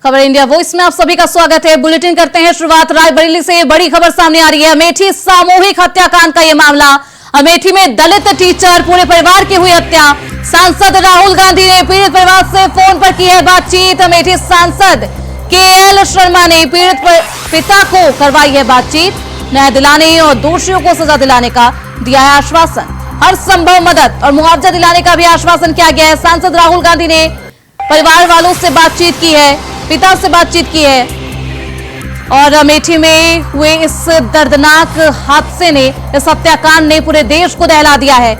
खबर India voice में आप सभी का स्वागत है। बुलेटिन करते हैं शुरुआत रायबरेली से। बड़ी खबर सामने आ रही है। अमेठी सामूहिक हत्याकांड का यह मामला। अमेठी में दलित टीचर पूरे परिवार की हुई हत्या। सांसद राहुल गांधी ने पीड़ित परिवार से फोन पर की है बातचीत। अमेठी सांसद केएल शर्मा ने पीड़ित पिता को करवाई है बातचीत। न्याय दिलाने और दोषियों को सजा दिलाने का दिया है आश्वासन। हर संभव मदद और मुआवजा दिलाने का भी आश्वासन किया गया है। सांसद राहुल गांधी ने परिवार वालों से बातचीत की है, पिता से बातचीत की है और अमेठी में हुए इस दर्दनाक हादसे ने, इस हत्याकांड ने पूरे देश को दहला दिया है।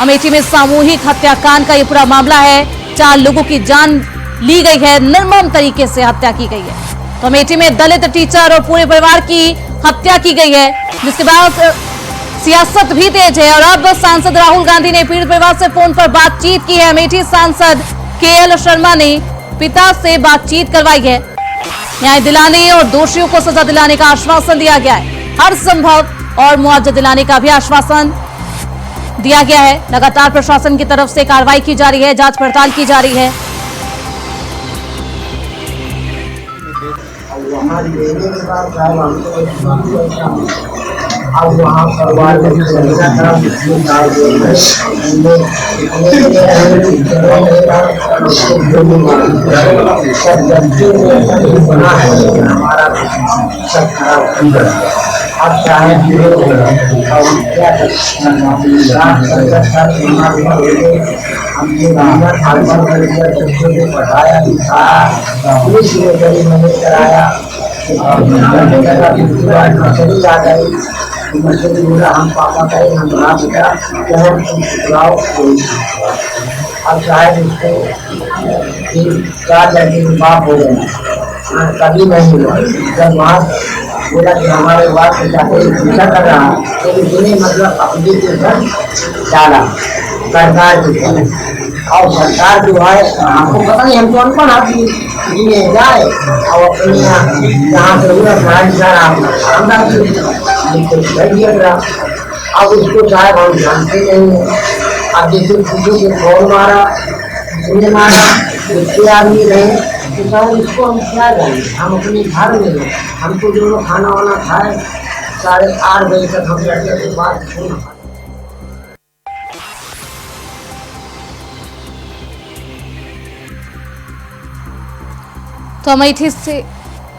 अमेठी में सामूहिक हत्याकांड का ये पूरा मामला है। 4 लोगों की जान ली गई है, निर्मम तरीके से हत्या की गई है। तो अमेठी में दलित टीचर और पूरे परिवार की हत्या की गई है, जिसके बाद सियासत भी तेज है। और अब सांसद राहुल गांधी ने पीड़ित परिवार से फोन पर बातचीत की है। अमेठी सांसद केएल शर्मा ने पिता से बातचीत करवाई है। न्याय दिलाने और दोषियों को सजा दिलाने का आश्वासन दिया गया है। हर संभव और मुआवजा दिलाने का भी आश्वासन दिया गया है। लगातार प्रशासन की तरफ से कार्रवाई की जा रही है, जांच पड़ताल की जा रही है। अब वहाँ परिवार में बना है हमारा सब खराब। अब चाहे हमने पढ़ाया लिखाया, पुलिस मैंने कराया, मछली आ गई, मछली बोला हम पापा का हम बना बेटा अब शायद उसको 3-4 लड़के के बाप हो गए, कभी नहीं हुआ। जब वहाँ बोला कि हमारे बाप से जाकर पूछा कर रहा तो उसने मतलब अपनी के घर डाला सरकार की। और सरकार जो है हमको पता नहीं, हम तो अनपढ़ आदमी जी जाए और अपने यहाँ से अब उसको साहब हम जानते नहीं है। अब जैसे किसी को फोन मारा, उसने मारा, उसके आदमी रहे तो साहब इसको हम क्या जाने। हम अपने घर में हैं, हमको जो खाना वाना खाए 8:30 बजे तक हम लड़के के बाद खाना। तो अमेठी से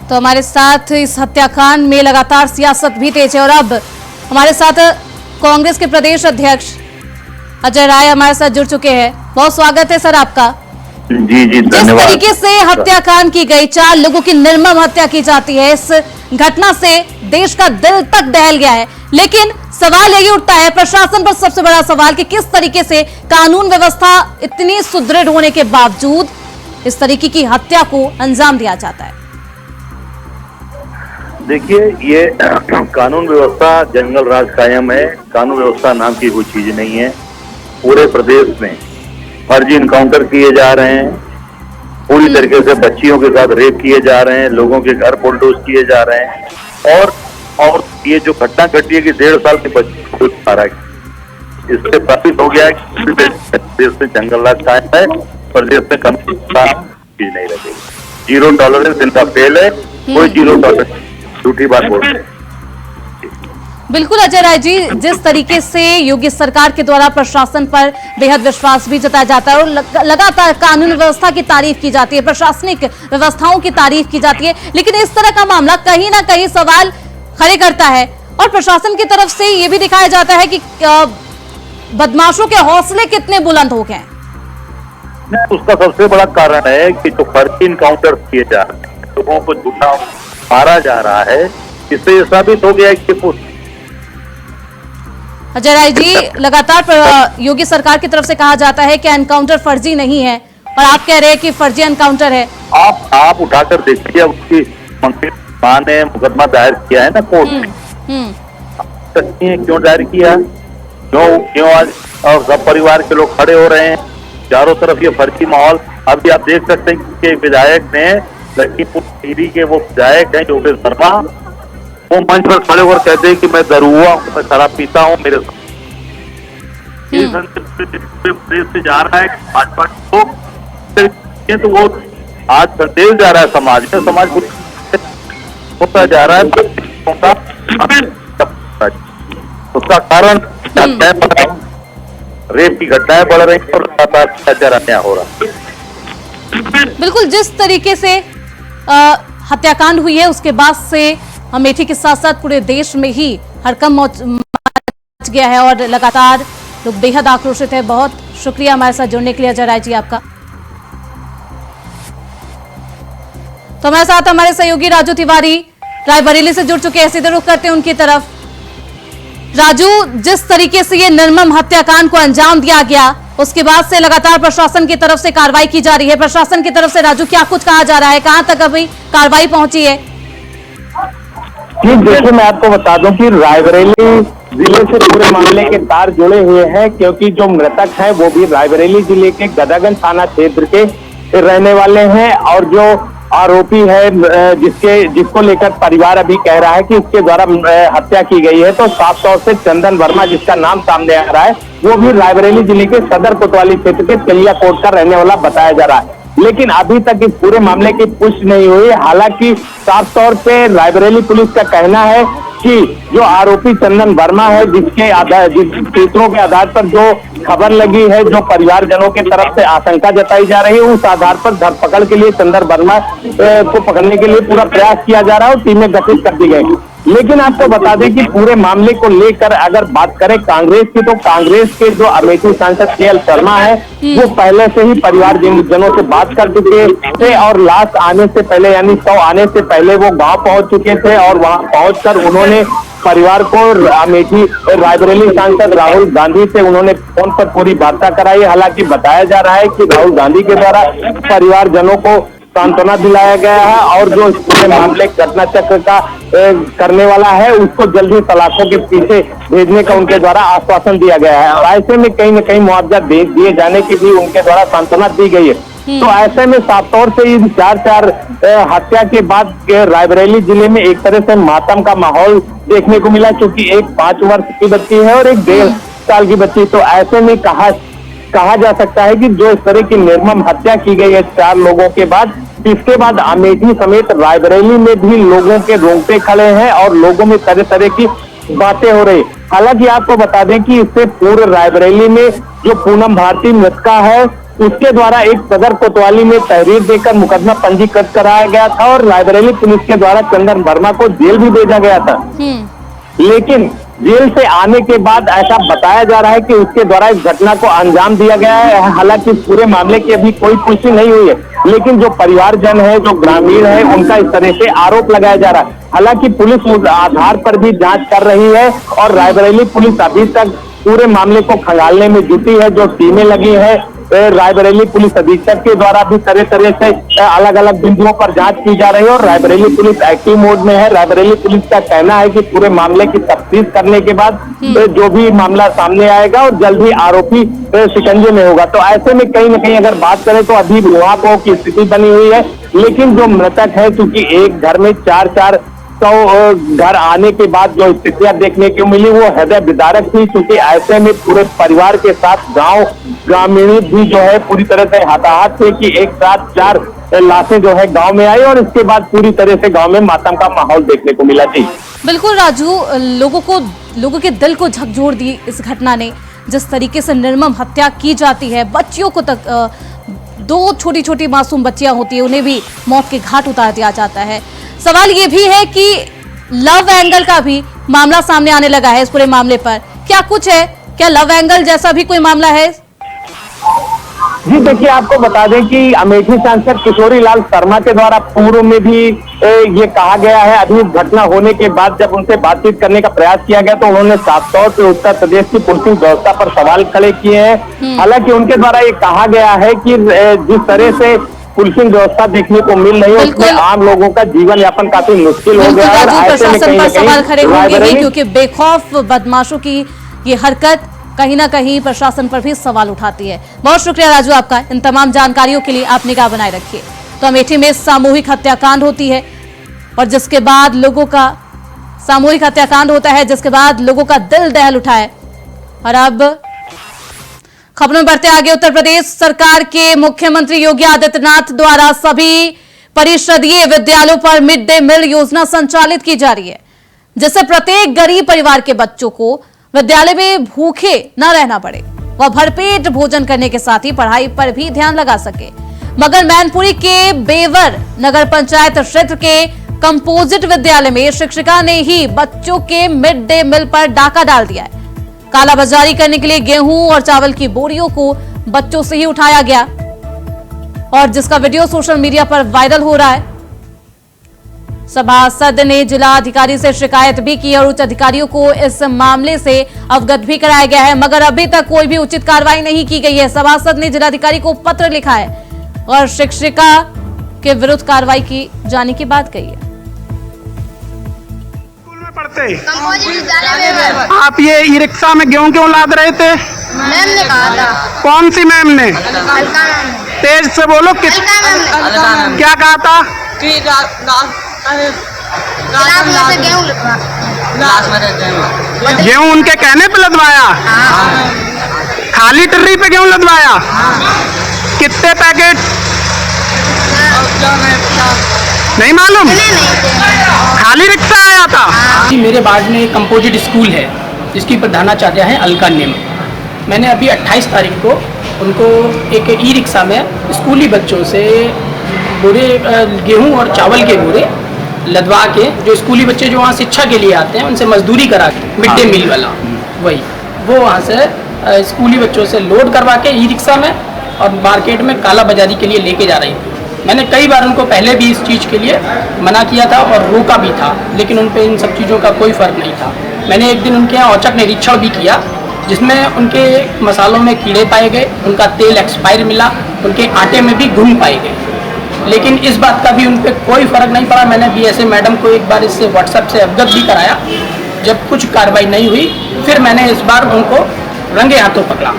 तो हमारे साथ इस हत्याकांड में लगातार सियासत भी तेज है। और अब हमारे साथ कांग्रेस के प्रदेश अध्यक्ष अजय राय हमारे साथ जुड़ चुके हैं। बहुत स्वागत है सर आपका। जी जिस तरीके से हत्याकांड की गई, 4 लोगों की निर्मम हत्या की जाती है, इस घटना से देश का दिल तक दहल गया है। लेकिन सवाल यही उठता है, प्रशासन पर सबसे बड़ा सवाल कि किस तरीके से कानून व्यवस्था इतनी सुदृढ़ होने के बावजूद इस तरीके की हत्या को अंजाम दिया जाता है। देखिए, ये कानून व्यवस्था जंगल राज कायम है। कानून व्यवस्था नाम की कोई चीज नहीं है। पूरे प्रदेश में फर्जी इनकाउंटर किए जा रहे हैं, पूरी तरीके से बच्चियों के साथ रेप किए जा रहे हैं, लोगों के घर बुलडोज किए जा रहे हैं। और ये जो घटना घटी है कि 1.5 साल के बच्चे को मारा गया, इससे साबित हो गया है कि प्रदेश में जंगल राज कायम है। प्रदेश में कानून चीज नहीं रहेगी। 0 टॉलरेंस इनका फेल है। कोई 0 टॉलरेंस झूठी बात बोल रहे हैं। बिल्कुल अजय राय जी, जिस तरीके से योगी सरकार के द्वारा प्रशासन पर बेहद विश्वास भी जताया जाता है और लगातार कानून व्यवस्था की तारीफ की जाती है, प्रशासनिक व्यवस्थाओं की तारीफ की जाती है, लेकिन इस तरह का मामला कहीं ना कहीं सवाल खड़े करता है। और प्रशासन की तरफ से ये भी दिखाया जाता है कि बदमाशों के हौसले कितने बुलंद हो गए। उसका सबसे बड़ा कारण है कि जो फर्जी इनकाउंटर किए जा रहे हैं, लोगों को झूठा मारा जा रहा है, इससे साबित हो गया है कि अजय राय जी, लगातार योगी सरकार की तरफ से कहा जाता है कि एनकाउंटर फर्जी नहीं है और आप कह रहे हैं कि फर्जी एनकाउंटर है। आप उठाकर देखिए, उसकी मंत्री मां ने मुकदमा दायर किया है ना कोर्ट में। क्यों दायर किया? क्यों आज और सब परिवार के लोग खड़े हो रहे हैं चारों तरफ ये फर्जी माहौल। अभी आप देख सकते हैं कि विधायक ने लखीमपुर खीरी के वो विधायक हैं योगेश वर्मा, वो मंच पर खड़े होकर कहते हैं कि मैं दरुआ हूँ, मैं शराब पीता हूँ, मेरे प्रदेश से जा रहा है भाजपा को, तो वो आज संदेश जा रहा है समाज में, समाज होता जा रहा है, उसका कारण रेप की घटनाएं बढ़ रही हैं और लगातार अत्याचार अन्याय हो रहा है। बिल्कुल, जिस तरीके से हत्याकांड हुई है उसके बाद से अमेठी के साथ साथ पूरे देश में ही हड़कंप मच गया है और लगातार लोग बेहद आक्रोशित है। बहुत शुक्रिया हमारे साथ जुड़ने के लिए अजय राय जी आपका। तो हमारे साथ हमारे सहयोगी राजू तिवारी रायबरेली से जुड़ चुके हैं, सीधे रुख करते हैं उनकी तरफ। राजू, जिस तरीके से ये निर्मम हत्याकांड को अंजाम दिया गया उसके बाद से लगातार प्रशासन की तरफ से कार्रवाई की जा रही है। प्रशासन की तरफ से राजू क्या कुछ कहा जा रहा है, कहां तक अभी कार्रवाई पहुंची है? जी देखिए, मैं आपको बता दूं कि रायबरेली जिले से पूरे मामले के तार जुड़े हुए हैं, क्योंकि जो मृतक है वो भी रायबरेली जिले के गदागंज थाना क्षेत्र के रहने वाले हैं और जो आरोपी है जिसको लेकर परिवार अभी कह रहा है कि इसके द्वारा हत्या की गई है, तो साफ तौर से चंदन वर्मा जिसका नाम सामने आ रहा है वो भी रायबरेली जिले के सदर कोतवाली क्षेत्र के चलिया कोट का रहने वाला बताया जा रहा है। लेकिन अभी तक इस पूरे मामले की पुष्टि नहीं हुई। हालांकि साफ तौर पे रायबरेली पुलिस का कहना है कि जो आरोपी चंदन वर्मा है जिस सूत्रों के आधार पर जो खबर लगी है, जो परिवारजनों के तरफ से आशंका जताई जा रही है, उस आधार पर धरपकड़ के लिए चंदन वर्मा को पकड़ने के लिए पूरा प्रयास किया जा रहा है और टीमें गठित कर दी गई। लेकिन आपको बता दें कि पूरे मामले को लेकर अगर बात करें कांग्रेस की, तो कांग्रेस के जो अमेठी सांसद के.एल. शर्मा है वो पहले से ही परिवार जनों से बात कर चुके थे और लाश आने से पहले यानी 100 आने से पहले वो गांव पहुंच चुके थे और वहां पहुंचकर उन्होंने परिवार को अमेठी रायबरेली सांसद राहुल गांधी से उन्होंने फोन पर पूरी वार्ता कराई। हालांकि बताया जा रहा है कि राहुल गांधी के द्वारा परिवारजनों को सांत्वना दिलाया गया है और जो इस पूरे मामले घटना चक्र का करने वाला है उसको जल्दी सलाखों के पीछे भेजने का उनके द्वारा आश्वासन दिया गया है और ऐसे में कहीं न कहीं मुआवजा दिए जाने की भी उनके द्वारा सांत्वना दी गई है। तो ऐसे में साफ तौर से इन चार हत्या के बाद रायबरेली जिले में एक तरह से मातम का माहौल देखने को मिला, क्योंकि एक 5 वर्ष की बच्ची है और एक 1.5 साल की बच्ची। तो ऐसे में कहा जा सकता है कि जो इस तरह की निर्मम हत्या की गई है 4 लोगों के बाद, इसके बाद अमेठी समेत रायबरेली में भी लोगों के रोंगटे खड़े हैं और लोगों में तरह तरह की बातें हो रही। हालांकि आपको बता दें कि इससे पूर्व रायबरेली में जो पूनम भारती मृतका है उसके द्वारा एक सदर कोतवाली में तहरीर देकर मुकदमा पंजीकृत कराया गया था और रायबरेली पुलिस के द्वारा चंदन वर्मा को जेल भी भेजा गया था। लेकिन जेल से आने के बाद ऐसा बताया जा रहा है कि उसके द्वारा इस घटना को अंजाम दिया गया है। हालांकि इस पूरे मामले की अभी कोई पुष्टि नहीं हुई है, लेकिन जो परिवारजन है, जो ग्रामीण है, उनका इस तरह से आरोप लगाया जा रहा है। हालांकि पुलिस उस आधार पर भी जांच कर रही है और रायबरेली पुलिस अभी तक पूरे मामले को खंगालने में जुटी है। जो टीमें लगी है रायबरेली पुलिस अधीक्षक के द्वारा भी तरह तरह से अलग अलग बिंदुओं पर जांच की जा रही है और रायबरेली पुलिस एक्टिव मोड में है। रायबरेली पुलिस का कहना है कि पूरे मामले की तफ्तीश करने के बाद जो भी मामला सामने आएगा और जल्द ही आरोपी शिकंजे में होगा। तो ऐसे में कहीं न कहीं अगर बात करें तो अभी मुहापोह की स्थिति बनी हुई है। लेकिन जो मृतक है, चूंकि एक घर में 4 घर आने के बाद जो स्थितियां देखने को मिली वो हृदय विदारक थी, क्योंकि ऐसे में पूरे परिवार के साथ ग्रामीण भी जो है पूरी तरह से हताहत थे कि एक साथ 4 लाशें जो है गांव में आई और इसके बाद पूरी तरह से गांव में मातम का माहौल देखने को मिला। जी बिल्कुल राजू, लोगों के दिल को झकझोर दी इस घटना ने। जिस तरीके से निर्मम हत्या की जाती है, बच्चियों को तक 2 छोटी छोटी मासूम बच्चियां होती है उन्हें भी मौत के घाट उतार दिया जाता है। सवाल ये भी है कि लव एंगल का भी मामला सामने आने लगा है इस पूरे मामले पर, क्या कुछ है? क्या लव एंगल जैसा भी कोई मामला है? जी देखिए, आपको बता दें कि अमेठी सांसद किशोरी लाल शर्मा के द्वारा पूर्व में भी ये कहा गया है। अभी घटना होने के बाद जब उनसे बातचीत करने का प्रयास किया गया तो उन्होंने साफ तौर पर उत्तर प्रदेश की पुलिसिंग व्यवस्था पर सवाल खड़े किए हैं। हालांकि उनके द्वारा ये कहा गया है कि जिस तरह से पुलिसिंग व्यवस्था देखने को मिल रही है उसमें आम लोगों का जीवन यापन काफी मुश्किल हो गया है। प्रशासन पर सवाल खड़े होंगे क्योंकि बेखौफ बदमाशों की ये हरकत कहीं ना कहीं प्रशासन पर भी सवाल उठाती है। बहुत शुक्रिया राजू आपका इन तमाम जानकारियों के लिए। आप निगाह बनाए रखिए। तो अमेठी में सामूहिक हत्याकांड होती है और जिसके बाद लोगों का सामूहिक हत्याकांड होता है जिसके बाद लोगों का दिल दहल उठा है और अब खबर में बढ़ते आगे, उत्तर प्रदेश सरकार के मुख्यमंत्री योगी आदित्यनाथ द्वारा सभी परिषदीय विद्यालयों पर मिड डे मील योजना संचालित की जा रही है, जिससे प्रत्येक गरीब परिवार के बच्चों को विद्यालय में भूखे न रहना पड़े, वह भरपेट भोजन करने के साथ ही पढ़ाई पर भी ध्यान लगा सके। मगर मैनपुरी के बेवर नगर पंचायत क्षेत्र के कंपोजिट विद्यालय में शिक्षिका ने ही बच्चों के मिड डे मील पर डाका डाल दिया है। कालाबाजारी करने के लिए गेहूं और चावल की बोरियों को बच्चों से ही उठाया गया और जिसका वीडियो सोशल मीडिया पर वायरल हो रहा है। सभासद ने जिला अधिकारी से शिकायत भी की और उच्च अधिकारियों को इस मामले से अवगत भी कराया गया है, मगर अभी तक कोई भी उचित कार्रवाई नहीं की गई है। सभासद ने जिलाधिकारी को पत्र लिखा है और शिक्षिका के विरुद्ध कार्रवाई की जाने की बात कही है। आप ये ई रिक्शा में गेहूं क्यों लाद रहे थे? मैम ने कहा था। कौन सी मैम ने? अलका मैम। तेज से बोलो। अलका मैम। क्या कहा था? क्लास में से गेहूं गेहूं उनके कहने पे लदवाया? खाली टर्री पे गेहूं लदवाया? कितने पैकेट? नहीं मालूम। खाली रिक्शा आया था। मेरे वार्ड में एक कंपोजिट स्कूल है जिसकी प्रधानाचार्य हैं अलका नेम। मैंने अभी 28 तारीख को उनको एक ई रिक्शा में स्कूली बच्चों से बोरे गेहूं और चावल के बोरे लदवा के, जो स्कूली बच्चे जो वहाँ शिक्षा के लिए आते हैं उनसे मजदूरी करा के, मिड डे मील वाला वही, वो वहाँ से स्कूली बच्चों से लोड करवा के ई रिक्शा में और मार्केट में काला बाजारी के लिए लेके जा रही थी। मैंने कई बार उनको पहले भी इस चीज़ के लिए मना किया था और रोका भी था, लेकिन उन पे इन सब चीज़ों का कोई फ़र्क नहीं था। मैंने एक दिन उनके यहाँ औचक निरीक्षण भी किया जिसमें उनके मसालों में कीड़े पाए गए, उनका तेल एक्सपायर मिला, उनके आटे में भी घुन पाए गए, लेकिन इस बात का भी उन पर कोई फ़र्क नहीं पड़ा। मैंने BSA मैडम को एक बार इससे व्हाट्सएप से अवगत भी कराया। जब कुछ कार्रवाई नहीं हुई फिर मैंने इस बार उनको रंगे हाथों पकड़ा।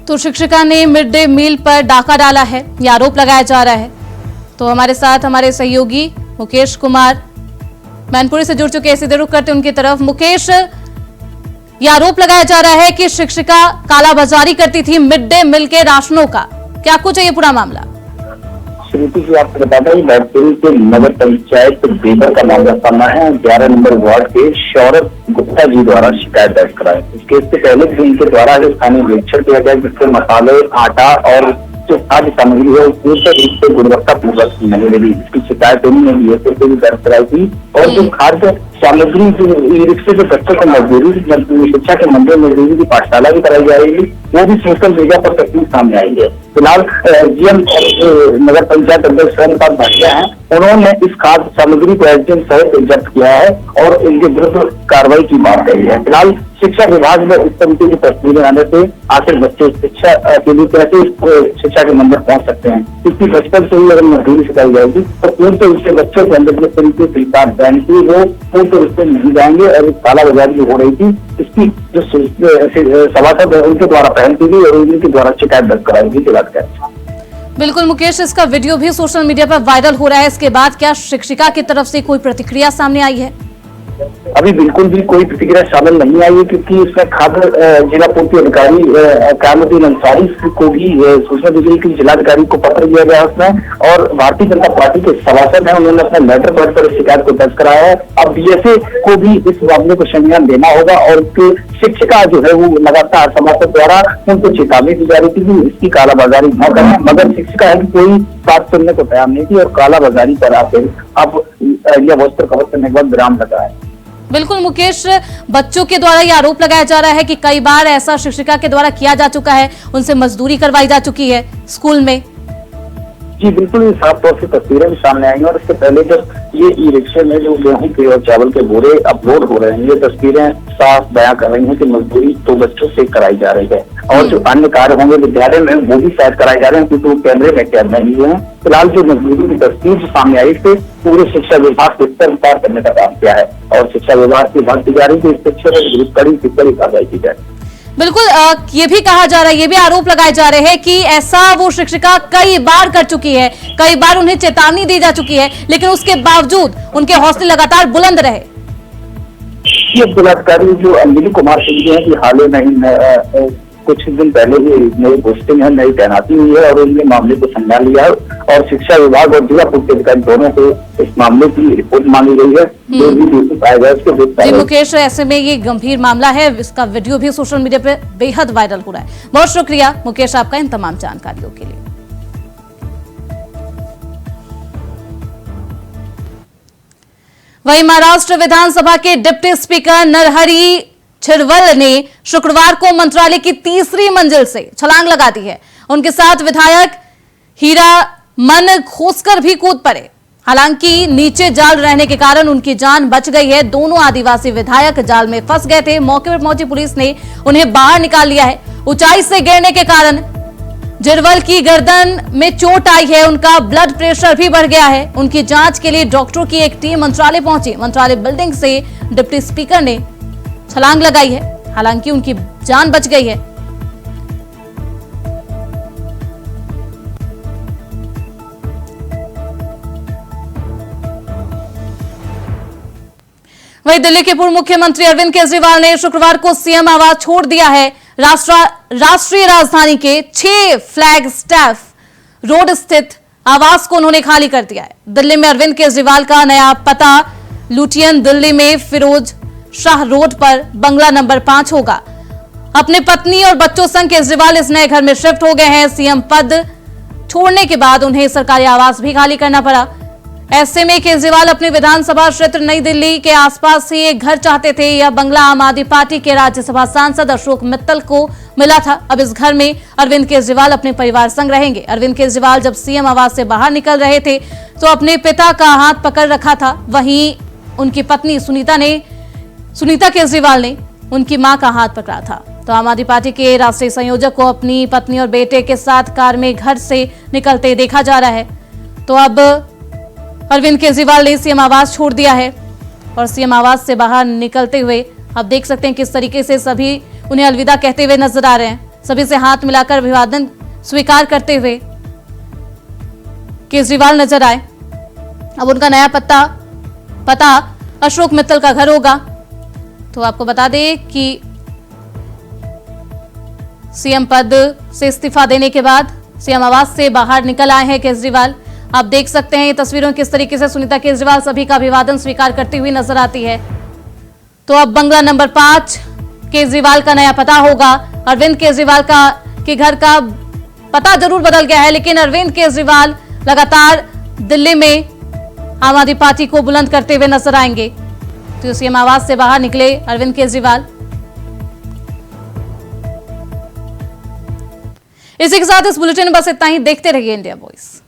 तो शिक्षिका ने मिड डे मील पर डाका डाला है, यह आरोप लगाया जा रहा है। तो हमारे साथ हमारे सहयोगी मुकेश कुमार मैनपुरी से जुड़ चुके हैं, सीधे रुख करते उनकी तरफ। मुकेश, यह आरोप लगाया जा रहा है कि शिक्षिका कालाबाजारी करती थी मिड डे मील के राशनों का, क्या कुछ है ये पूरा मामला? श्रुति जी, आपको बता दें मैनपुरी के नगर पंचायत बेबर का मामला सामना है। 11 नंबर वार्ड के सौरभ गुप्ता जी द्वारा शिकायत दर्ज कराई। इस केस से पहले भी इनके द्वारा स्थानीय निरीक्षण किया गया जिससे मसाले, आटा और जो खाद्य सामग्री है उससे गुणवत्ता पूर्वक नहीं मिली। इसकी शिकायत उन्होंने BSA से भी दर्ज कराई थी और जो खाद्य सामग्री जो ई रिक्शे के बच्चों को मजदूरी शिक्षा के मंदिर मजदूरी की पाठशाला भी कराई जाएगी, वो भी सोशल मीडिया पर तस्वीर सामने आई है। फिलहाल GM नगर पंचायत अध्यक्ष सोमनाथ भाटिया हैं, उन्होंने इस खाद्य सामग्री को SDM सहित जब्त किया है और इनके विरुद्ध कार्रवाई की बात कही है। फिलहाल शिक्षा विभाग में इस तरीके की तस्वीरें आने से आखिर बच्चे शिक्षा के लिए कैसे शिक्षा के मंदिर पहुंच सकते हैं, इसकी बचपन से ही अगर मजदूरी सिखाई जाएगी तो पूर्ण तो इससे बच्चों के अंदर जिस तरीके से विकास बहन की वो पूर्ण तो इससे नहीं जाएंगे और काला बाजारी जो हो रही थी इसकी जो सभासद है उनके द्वारा पहल की गई और उनके द्वारा शिकायत दर्ज कराई गई। बिल्कुल मुकेश, इसका वीडियो भी सोशल मीडिया पर वायरल हो रहा है। इसके बाद क्या शिक्षिका की तरफ से कोई प्रतिक्रिया सामने आई है? अभी बिल्कुल भी कोई प्रतिक्रिया शामिल नहीं आई है क्योंकि इसमें खाद्य जिला पूर्ति अधिकारी कामुद्दीन अंसारी को भी सूचना दी गई कि जिलाधिकारी को पत्र दिया गया उसमें और भारतीय जनता पार्टी के सभासद हैं, उन्होंने अपने लेटर पैड पर शिकायत को दर्ज कराया है। अब BSA को भी इस मामले को संज्ञान देना होगा और शिक्षिका जो है वो लगातार सभासद द्वारा उनको चेतावनी दी जा रही थी कि इसकी कालाबाजारी न करें, मगर शिक्षिका है कि कोई बात सुनने को तैयार नहीं थी और कालाबाजारी पर आकर अब यह वस्त्र कवर करने के बाद विराम लगा है। बिल्कुल मुकेश, बच्चों के द्वारा ये आरोप लगाया जा रहा है कि कई बार ऐसा शिक्षिका के द्वारा किया जा चुका है, उनसे मजदूरी करवाई जा चुकी है स्कूल में। जी बिल्कुल, साफ तौर से तस्वीरें भी सामने आई और इससे पहले जब ये ई रिक्शे में जो गेहूं के और चावल के बोरे अपलोड हो रहे हैं, ये तस्वीरें साफ बयां कर रही हैं कि मजदूरी तो बच्चों से कराई जा रही है और जो अन्य कार्य होंगे विद्यालय में वो भी शायद कराए जा रहे हैं क्योंकि वो कैमरे में कैद नहीं हुए हैं। फिलहाल जो मजदूरी की तस्वीर जो सामने आई इससे पूरे शिक्षा विभाग को विस्तार करने का काम किया है और शिक्षा विभाग की बात की जा रही है कि इस कड़ी से कड़ी कार्रवाई की जाए। बिल्कुल, ये भी कहा जा रहा है, ये भी आरोप लगाए जा रहे हैं कि ऐसा वो शिक्षिका कई बार कर चुकी है, कई बार उन्हें चेतावनी दी जा चुकी है, लेकिन उसके बावजूद उनके हौसले लगातार बुलंद रहे। ये बलात्कारी जो अंजलि कुमार सिंह जी हैं कि हाल ही में कुछ दिन पहले ही नई पोस्टिंग है, नई तैनाती हुई है और उन्होंने मामले को संभाल लिया है और शिक्षा विभाग और जिला पुलिस अधिकारी दोनों को इस मामले की रिपोर्ट मांगी गई है। जो भी दोषी पाया गया उसके विरुद्ध जी मुकेश, ऐसे में ये गंभीर मामला है, इसका वीडियो भी सोशल मीडिया पे बेहद वायरल हो रहा है। बहुत शुक्रिया मुकेश आपका इन तमाम जानकारियों के लिए। वहीं महाराष्ट्र विधानसभा के डिप्टी स्पीकर नरहरी झिरवल ने शुक्रवार को मंत्रालय की तीसरी मंजिल से छलांग लगा दी है। उनके साथ विधायक हीरा मन खोसकर भी कूद पड़े। हालांकि नीचे जाल रहने के कारण उनकी जान बच गई है। दोनों आदिवासी विधायक जाल में फंस गए थे। मौके पर पहुंची पुलिस ने उन्हें बाहर निकाल लिया है। ऊंचाई से गिरने के कारण झिरवल की गर्दन में चोट आई है। उनका ब्लड प्रेशर भी बढ़ गया है। उनकी जांच के लिए डॉक्टरों की एक टीम मंत्रालय पहुंची। मंत्रालय बिल्डिंग से डिप्टी स्पीकर ने छलांग लगाई है। हालांकि उनकी जान बच गई है। वहीं दिल्ली के पूर्व मुख्यमंत्री अरविंद केजरीवाल ने शुक्रवार को सीएम आवास छोड़ दिया है। राष्ट्रीय राजधानी के 6 फ्लैग स्टाफ रोड स्थित आवास को उन्होंने खाली कर दिया है। दिल्ली में अरविंद केजरीवाल का नया पता लुटियन दिल्ली में फिरोज शाह रोड पर बंगला नंबर 5 होगा। अपने पत्नी और बच्चों संग केजरीवाल इस नए घर में शिफ्ट हो गए हैं। सीएम पद छोड़ने के बाद उन्हें सरकारी आवास भी खाली करना पड़ा। ऐसे में केजरीवाल अपने विधानसभा क्षेत्र नई दिल्ली के आसपास ही एक घर चाहते थे। यह बंगला आम आदमी पार्टी के राज्यसभा सांसद अशोक मित्तल को मिला था। अब इस घर में अरविंद केजरीवाल अपने परिवार संग रहेंगे। अरविंद केजरीवाल जब सीएम आवास से बाहर निकल रहे थे तो अपने पिता का हाथ पकड़ रखा था। वहीं उनकी पत्नी सुनीता केजरीवाल ने उनकी मां का हाथ पकड़ा था। तो आम आदमी पार्टी के राष्ट्रीय संयोजक को अपनी पत्नी और बेटे के साथ कार में घर से निकलते देखा जा रहा है। तो अब अरविंद केजरीवाल ने सीएम आवास छोड़ दिया है और सीएम आवास से बाहर निकलते हुए आप देख सकते हैं किस तरीके से सभी उन्हें अलविदा कहते हुए नजर आ रहे हैं। सभी से हाथ मिलाकर अभिवादन स्वीकार करते हुए केजरीवाल नजर आए। अब उनका नया पता अशोक मित्तल का घर होगा। तो आपको बता दें कि सीएम पद से इस्तीफा देने के बाद सीएम आवास से बाहर निकल आए हैं केजरीवाल। आप देख सकते हैं ये तस्वीरों किस तरीके से सुनीता केजरीवाल सभी का अभिवादन स्वीकार करती हुई नजर आती है। तो अब बंगला नंबर 5 केजरीवाल का नया पता होगा। अरविंद केजरीवाल के घर का पता जरूर बदल गया है, लेकिन अरविंद केजरीवाल लगातार दिल्ली में आम आदमी पार्टी को बुलंद करते हुए नजर आएंगे। तो सीएम आवास से बाहर निकले अरविंद केजरीवाल। इसी के साथ इस बुलेटिन में बस इतना ही। देखते रहिए इंडिया वॉइस।